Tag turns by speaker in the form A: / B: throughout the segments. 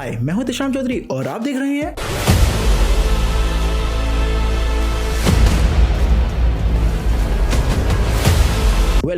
A: हाय, मैं हूं तिशाम चौधरी और आप देख रहे हैं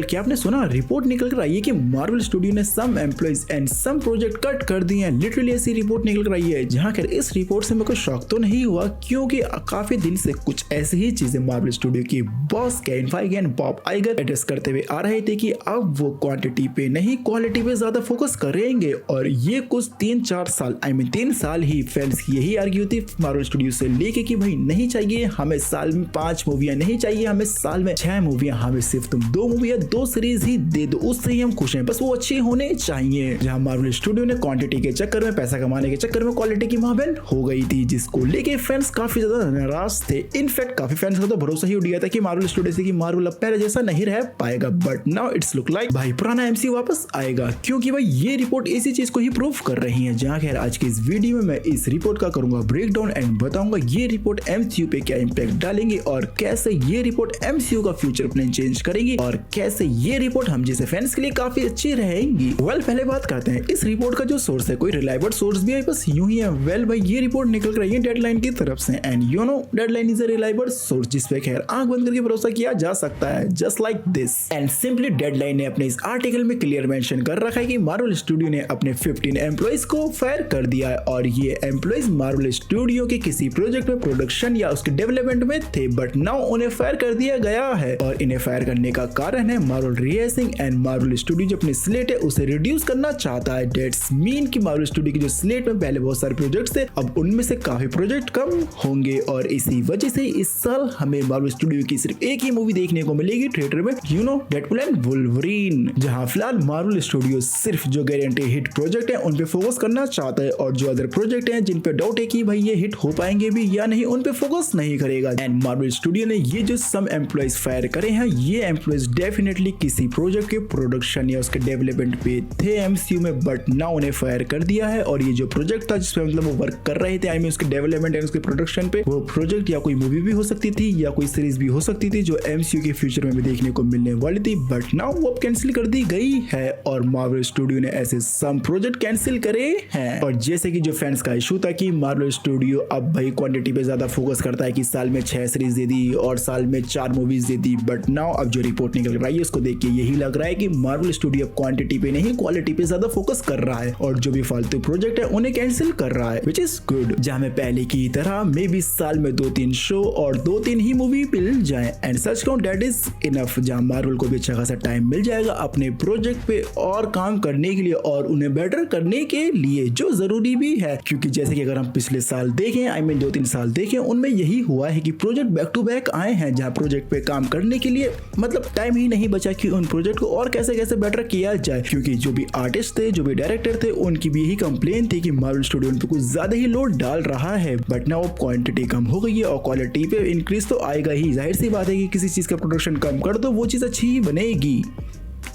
A: क्या आपने सुना? रिपोर्ट निकल कर आई है कि मार्वल स्टूडियो ने some employees and some project cut कर दिए हैं। लिटरली ऐसी रिपोर्ट निकल कर आई है, जहां खैर इस रिपोर्ट से मेरे को शॉक तो नहीं हुआ, क्योंकि काफी दिन से कुछ ऐसी ही चीजें मार्वल स्टूडियो की बॉस केविन फेige एंड बॉब आइगर एड्रेस करते हुए आ रहे थे कि अब वो क्वांटिटी पे नहीं क्वालिटी पे ज्यादा फोकस करेंगे। और ये कुछ 3-4 साल 3 साल ही फैंस की यही आर्ग्यू थी मार्वल स्टूडियो से लेके कि भाई नहीं चाहिए हमें साल में 5 मूवियां, नहीं चाहिए हमें साल में 6 मूवियां, हमें सिर्फ तुम 2 मूवियां 2 सीरीज ही दे दो, उससे ही हम खुश हैं, बस वो अच्छी होने चाहिए। जहां मार्वल स्टूडियो ने क्वांटिटी के चक्कर में, पैसा कमाने के चक्कर में क्वालिटी की महाबेन हो गई थी, जिसको लेके फैंस काफी ज्यादा नाराज थे। इनफैक्ट काफी फैंस का तो भरोसा ही उठ गया था कि मार्वल स्टूडियो से कि मार्वल अब पहले जैसा नहीं रह पाएगा। But now it's look like भाई पुराना एमसीयू वापस आएगा, क्योंकि भाई ये रिपोर्ट इसी चीज को ही प्रूव कर रही है। जहां खैर आज की इस वीडियो में मैं इस रिपोर्ट का करूंगा ब्रेक डाउन एंड बताऊंगा ये रिपोर्ट एमसीयू पे क्या इंपैक्ट डालेंगे और कैसे ये रिपोर्ट एमसीयू का फ्यूचर प्लान चेंज करेगी और कैसे ये रिपोर्ट हम जैसे फैंस के लिए काफी अच्छी रहेगी। पहले बात करते हैं इस रिपोर्ट का जो सोर्स है, कोई रिलायबल सोर्स भी है, बस यूं ही है। भाई ये रिपोर्ट निकल रही है डेडलाइन की तरफ से and you know deadline is a reliable source जिसपे खैर आंख बंद करके भरोसा किया जा सकता है, just like this. And simply deadline ने अपने इस आर्टिकल में क्लियर मेंशन कर रखा है कि मार्वल स्टूडियो ने अपने 15 एम्प्लॉइज को फायर कर दिया है और ये एम्प्लॉइज मार्वल स्टूडियो के किसी प्रोजेक्ट में प्रोडक्शन या उसके डेवलपमेंट में थे, बट नाउ उन्हें फायर कर दिया गया है। और इन्हें फायर करने का कारण है मार्वल रीएसिंग एंड मार्वल स्टूडियो जो अपनी स्लेट है उसे रिड्यूस करना चाहता है। दैट्स मीन कि मार्वल स्टूडियो की जो स्लेट में पहले बहुत सारे प्रोजेक्ट्स थे, अब उनमें से काफी प्रोजेक्ट कम होंगे और इसी वजह से इस साल हमें मार्वल स्टूडियो की सिर्फ एक ही मूवी देखने को मिलेगी थिएटर में, you know Deadpool and Wolverine. जहां फिलहाल मार्वल स्टूडियो सिर्फ जो गारंटी हिट प्रोजेक्ट है उन पे फोकस करना चाहता है और जो अदर प्रोजेक्ट हैं जिन पे डाउट है कि भाई ये हिट हो पाएंगे भी या नहीं, उन पे फोकस नहीं करेगा। एंड मार्वल स्टूडियो ने ये जो सम एम्प्लॉइज फायर करे हैं, ये एम्प्लॉइज डेफिनेटली किसी प्रोजेक्ट के प्रोडक्शन या उसके डेवलपमेंट पे थे एमसीयू में, बट नाउ उन्हें फायर कर दिया है। और ये जो प्रोजेक्ट था जिसपे मतलब वो वर्क कर रहे थे, आई मीन उसके डेवलपमेंट एंड उसके प्रोडक्शन पे, वो प्रोजेक्ट या कोई मूवी भी हो सकती थी या कोई सीरीज भी हो सकती थी जो एमसीयू के फ्यूचर में भी देखने को मिलने वाली थी, बट नाउ वो कैंसिल कर दी गई है। और मार्वल स्टूडियो ने ऐसे सम प्रोजेक्ट कैंसिल करे हैं। और जैसे कि जो फैंस का इशू था कि मार्वल स्टूडियो अब भाई क्वांटिटी पे ज्यादा फोकस करता है कि साल में 6 सीरीज दे दी और साल में 4 movies they the, but now अब जो रिपोर्ट निकल रही है उसको देख के यही लग रहा है कि मार्वल स्टूडियो क्वांटिटी पे नहीं क्वालिटी पे ज्यादा फोकस कर रहा है और जो भी फालतू प्रोजेक्ट है उन्हें कैंसिल कर रहा है, विच इज गुड। जहां में पहले की तरह मे बी साल में 2-3 शो और 2-3 ही मूवी मिल जाए and such count that is enough. जहां मार्वल को भी अच्छा खासा टाइम मिल जाएगा अपने प्रोजेक्ट पे और काम करने के लिए और उन्हें बेटर करने के लिए, जो जरूरी भी है। क्योंकि जैसे कि अगर हम पिछले साल देखें, आई मीन 2-3 साल देखें, उनमें यही हुआ है कि प्रोजेक्ट बैक टू बैक आए हैं, जहां प्रोजेक्ट पे काम करने के लिए मतलब टाइम ही नहीं बचा कि उन प्रोजेक्ट को और कैसे कैसे बेटर किया जाए। क्योंकि जो भी आर्टिस्ट थे, जो भी डायरेक्टर थे, उनकी भी यही कंप्लेन थी कि मार्वल स्टूडियो उन पे कुछ ज्यादा ही लोड डाल रहा है, बट नाउ क्वांटिटी कम हो गई है और क्वालिटी पे इंक्रीज तो आएगा ही। जाहिर सी बात है कि किसी चीज का प्रोडक्शन कम कर दो वो चीज अच्छी ही बनेगी।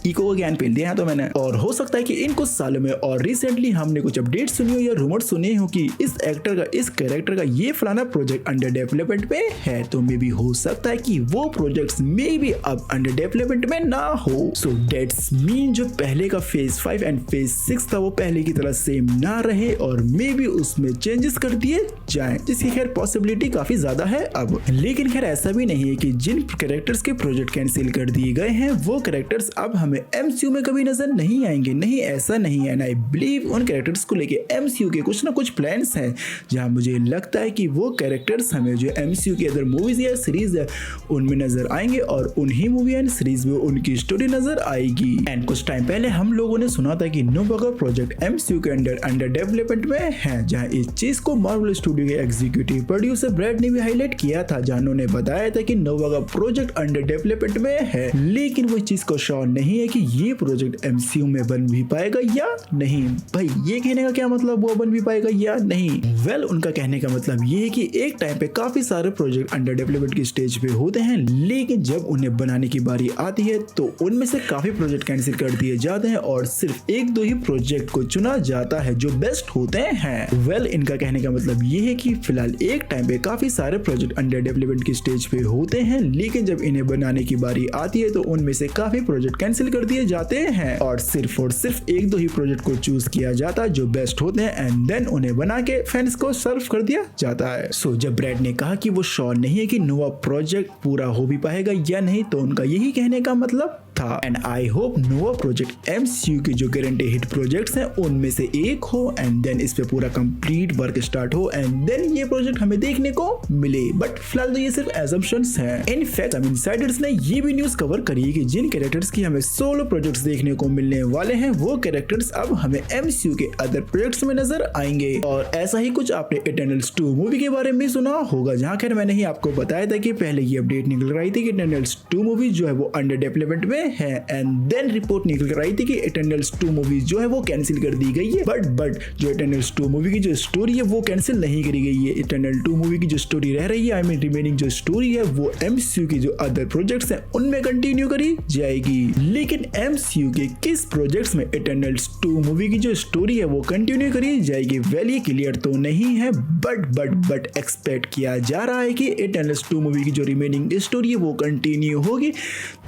A: इको को ज्ञान पेल दिया है तो मैंने। और हो सकता है कि इन कुछ सालों में और रिसेंटली हमने कुछ अपडेट सुनी हो या रूमर सुने हो कि इस एक्टर का, इस कैरेक्टर का ये फलाना प्रोजेक्ट अंडर डेवलपमेंट पे है, तो मे भी हो सकता है कि वो प्रोजेक्ट्स मे भी अब अंडर डेवलपमेंट में ना हो। सो दैट्स मीन जो पहले का फेज 5 एंड फेज 6 था वो पहले की तरह सेम ना रहे और मे भी उसमें चेंजेस कर दिए जाएं, जिसकी खैर पॉसिबिलिटी काफी ज्यादा है अब। लेकिन खैर ऐसा भी नहीं है कि जिन कैरेक्टर्स के प्रोजेक्ट कैंसिल कर दिए गए हैं वो कैरेक्टर्स अब हमें एमसीयू में कभी नजर नहीं आएंगे, नहीं ऐसा नहीं है। आई बिलीव उन कैरेक्टर्स को लेके एमसीयू के कुछ ना कुछ प्लान्स हैं, जहां मुझे लगता है कि वो कैरेक्टर्स हमें जो एमसीयू के अदर मूवीज या सीरीज है उनमें नजर आएंगे और उन्हीं मूवी एंड सीरीज में उनकी स्टोरी नजर आएगी। एंड कुछ टाइम पहले हम लोगों ने सुना था कि नोवा का प्रोजेक्ट एमसीयू के अंडर डेवलपमेंट में है, जहां इस चीज को मार्वल स्टूडियो के एग्जीक्यूटिव प्रोड्यूसर ब्रैड ने भी हाईलाइट किया था, जहां उन्होंने बताया था कि नोवा का प्रोजेक्ट अंडर डेवलपमेंट में है, लेकिन वो चीज को श्योर नहीं है कि ये प्रोजेक्ट एमसीयू में बन भी पाएगा या नहीं। भाई ये कहने का क्या मतलब वो बन भी पाएगा या नहीं? उनका कहने का मतलब ये है कि एक टाइम पे काफी सारे प्रोजेक्ट अंडर डेवलपमेंट की स्टेज पे होते हैं, लेकिन जब उन्हें बनाने की बारी आती है तो उनमें से काफी प्रोजेक्ट कैंसिल कर दिए जाते हैं और सिर्फ 1-2 ही प्रोजेक्ट को चुना जाता है जो बेस्ट होते हैं। इनका कहने का मतलब ये है कि फिलहाल एक टाइम पे काफी सारे प्रोजेक्ट अंडर डेवलपमेंट की स्टेज पे होते हैं, लेकिन जब इन्हें बनाने की बारी आती है तो उनमें से काफी प्रोजेक्ट कैंसिल कैंसिल कर दिए जाते हैं और सिर्फ एक दो ही प्रोजेक्ट को चूज किया जाता है जो बेस्ट होते हैं एंड देन उन्हें बना के फैंस को सर्व कर दिया जाता है। सो जब ब्रैड ने कहा कि वो श्योर नहीं है कि नोवा प्रोजेक्ट पूरा हो भी पाएगा या नहीं, तो उनका यही कहने का मतलब था। And I hope Nova project MCU के जो गारंटी हिट प्रोजेक्ट्स हैं उनमें से एक हो एंड देन इस पे पूरा कंप्लीट वर्क स्टार्ट हो एंड देन ये प्रोजेक्ट हमें देखने को मिले। बट फिलहाल तो ये सिर्फ एजम्पशंस हैं। इनफैक्ट हम इनसाइडर्स ने ये भी न्यूज कवर करी है कि जिन कैरेक्टर्स की हमें सोलो प्रोजेक्ट्स देखने को मिलने वाले हैं वो कैरेक्टर्स अब हमें MCU के अदर प्रोजेक्ट्स में नजर आएंगे। और ऐसा ही कुछ आपने इटर्नल्स 2 मूवी के बारे में सुना होगा, जहां खैर मैंने ही आपको बताया था कि पहले ये अपडेट निकल रही थी कि इटर्नल्स 2 मूवी जो है वो अंडर डेवलपमेंट में है एंड देन रिपोर्ट निकल कर आई थी कि इटर्नल्स 2 मूवी जो है वो कैंसिल कर दी गई है। बट जो इटर्नल्स 2 मूवी की जो स्टोरी है वो कैंसिल नहीं करी गई है। इटर्नल 2 मूवी की जो स्टोरी रह रही है, आई मीन रिमेनिंग जो स्टोरी है वो MCU की जो अदर प्रोजेक्ट्स हैं उनमें कंटिन्यू करी जाएगी। लेकिन MCU के किस प्रोजेक्ट्स में इटर्नल्स 2 मूवी की जो स्टोरी है वो कंटिन्यू करी जाएगी, वेल ये क्लियर तो नहीं है बट एक्सपेक्ट किया जा रहा है कि इटर्नल्स 2 मूवी की जो रिमेनिंग स्टोरी है वो कंटिन्यू होगी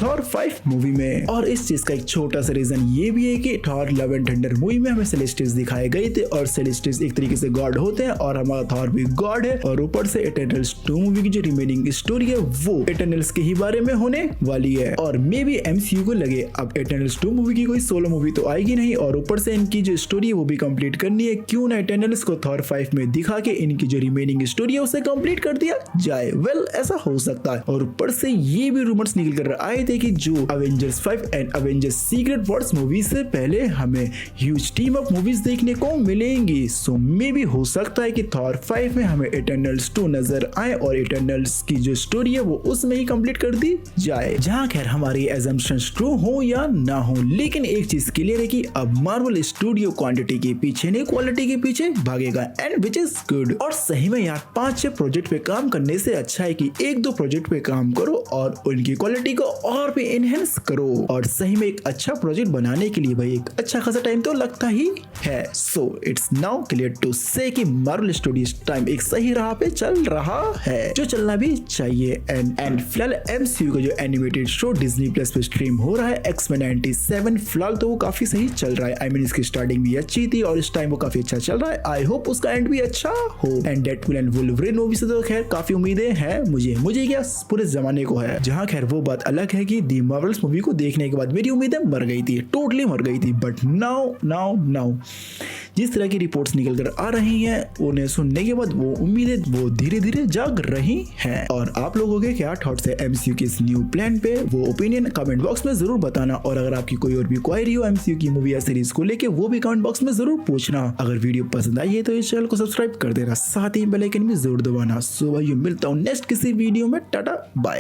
A: थॉर 5 मूवी में। और इस चीज का एक छोटा सा रीजन ये भी है कि Thor love and thunder movie में हमें सेलेस्टियल्स दिखाए गए थे और सेलेस्टियल्स एक तरीके से गॉड होते हैं और हमारा थॉर भी गॉड है और ऊपर से इटर्नल्स 2 मूवी की जो रिमेनिंग स्टोरी है वो इटर्नल्स के ही बारे में होने वाली है। और मे बी MCU को लगे अब इटर्नल्स 2 मूवी की कोई सोलो मूवी तो आएगी नहीं और ऊपर से इनकी जो स्टोरी है वो भी कंप्लीट करनी है, क्यों ना इटर्नल्स को थॉर 5 में दिखा के इनकी जो रिमेनिंग स्टोरी है उसे कंप्लीट कर दिया जाए। वेल ऐसा हो सकता है। और ऊपर से ये भी रूमर्स निकल कर आए थे कि जो Avengers 5 and Avengers secret Wars movie से पहले हमें ह्यूज टीम अप मूवीज देखने को मिलेंगी। सो मे भी हो सकता है कि थॉर 5 में हमें इटर्नल्स 2 नजर आए और इटर्नल्स की जो स्टोरी है वो उसमें ही कंप्लीट कर दी जाए। जहां खैर हमारी एजम्पशंस ट्रू हो या ना हो, लेकिन एक चीज क्लियर है कि अब मार्वल स्टूडियो क्वांटिटी के पीछे नहीं क्वालिटी के पीछे भागेगा एंड विच इज गुड। और सही में यार 5-6 प्रोजेक्ट पे काम करने से अच्छा है कि 1-2 प्रोजेक्ट पे काम करो और उनकी क्वालिटी को और भी एनहेंस करो। और सही में एक अच्छा प्रोजेक्ट बनाने के लिए भाई एक अच्छा खासा टाइम तो लगता ही है। So it's now clear to say कि मार्वल स्टूडियोज टाइम एक सही राह पे चल रहा है जो चलना भी चाहिए। एंड फिलहाल MCU का जो एनिमेटेड शो डिज्नी प्लस पे स्ट्रीम हो रहा है X-Men 97, फिलहाल तो वो काफी सही चल रहा है। आई मीन इसकी स्टार्टिंग भी अच्छी थी और इस टाइम वो काफी अच्छा चल रहा है। आई होप उसका एंड भी अच्छा हो। And Deadpool and Wolverine movie से तो खैर काफी उम्मीदें हैं मुझे क्या पूरे जमाने को है। जहां खैर वो बात अलग है कि दी मार्वल्स मूवी को देखने के बाद मेरी उम्मीदें मर गई थी, टोटली मर गई थी। बट नाउ जिस तरह की रिपोर्ट्स निकल कर आ रही हैं उन्हें सुनने के बाद वो उम्मीदें वो धीरे धीरे जाग रही हैं। और आप लोगों के क्या थॉट्स है MCU के इस न्यू प्लान पे, वो ओपिनियन कमेंट बॉक्स में जरूर बताना। और अगर आपकी कोई और भी क्वायरी हो MCU की मूवी या सीरीज को लेके वो भी कमेंट बॉक्स में जरूर पूछना। अगर वीडियो पसंद आई है तो इस चैनल को सब्सक्राइब कर देना, साथ ही बेल आइकन भी जरूर दबाना। सो भाई मिलता हूँ नेक्स्ट किसी वीडियो में, टाटा बाय।